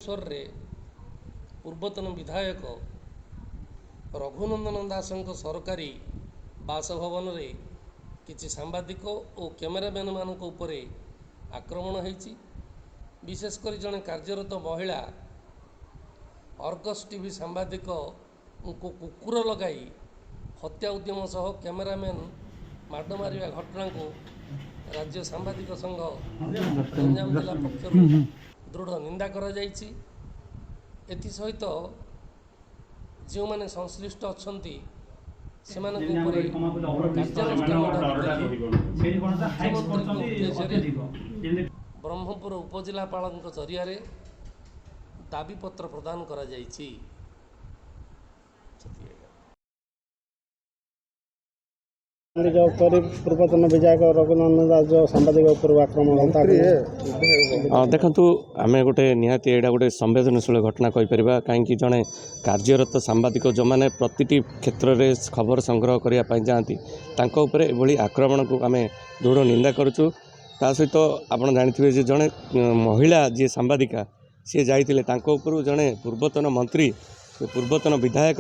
ରେ ପୂର୍ବତନ ବିଧାयକ ରଘୁନନ୍ଦନ ଦାସଙ୍କ ସରकारी बासभवन रे किछि सांबादिक और कैमेरामैन मानक उपरे आक्रमण होईछि। विशेषकर जड़े कार्यरत महिला अर्गस टीवी सांबादिक को कुकुर लगाई हत्या उद्यम सह कैमेरामैन माड मारिया घटना को राज्य सांबादिक संघ गंजाम जिला पक्षर दृढ़ निंदा करा जायछि। एथि सहित जो माने संश्लिष्ट अछंती सेमानक उपरे ब्रह्मपुर उपजिलापालक जरिया दाबी पत्र प्रदान करा जायछि। जो पूर्वतन विधायक रघुनंदन दास जो सांबादिक आक्रमण देखु आम गोटे निहाती यहाँ गोटे संवेदनशील घटना कहीपर कहीं जड़े कार्यरत सांबादिक जो मैंने प्रति क्षेत्र में खबर संग्रह करने जाती एभली आक्रमण को आम दृढ़ निंदा करुचु। ता सहित आप जानी जड़े महिला जी सांबादिका सी जाइए जड़े पूर्वतन मंत्री पूर्वतन विधायक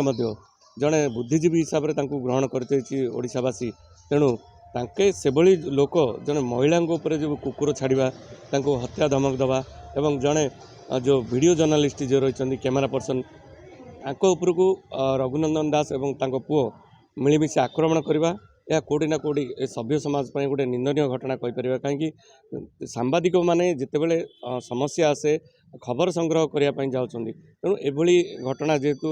जड़े बुद्धिजीवी हिसाब से ग्रहण करवासी तेणु तांके से लोक जड़े महिला जो कुकुर छाड़ा हत्या धमक दवा एवं जड़े जो वीडियो जर्नालिस्ट जो रही कैमेरा पर्सन को रघुनंदन दास एवं पुओ मिलमिशि आक्रमण करवा यह कोड़ी ना कोड़ी सभ्य समाज गोटे निंदनीय घटना कहीपर कहीं सांबादिक माने जितेबले समस्या आसे खबर संग्रह करने जाऊँगी तेणु एभली घटना जेहेतु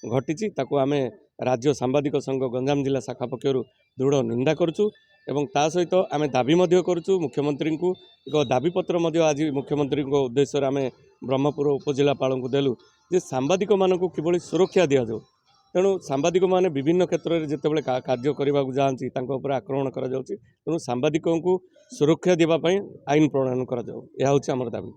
घटी आम राज्य सांबादिक संघ गंजाम जिला शाखा पक्षर दृढ़ निंदा करुचु एवं ता सहित आम दाबी करुचु मुख्यमंत्री को एक दाबी पत्र आज मुख्यमंत्री उद्देश्य आम ब्रह्मपुर उपजिलापाल को देलु जे सांबादिक मानक किभली सुरक्षा दि जाऊ। तेणु सांबादिक माने विभिन्न क्षेत्र में जितेबाला कार्य करने जाती आक्रमण करा तेणु सांबादिक को सुरक्षा देवाई आईन प्रणयन करा यह हूँ आमर दाबी।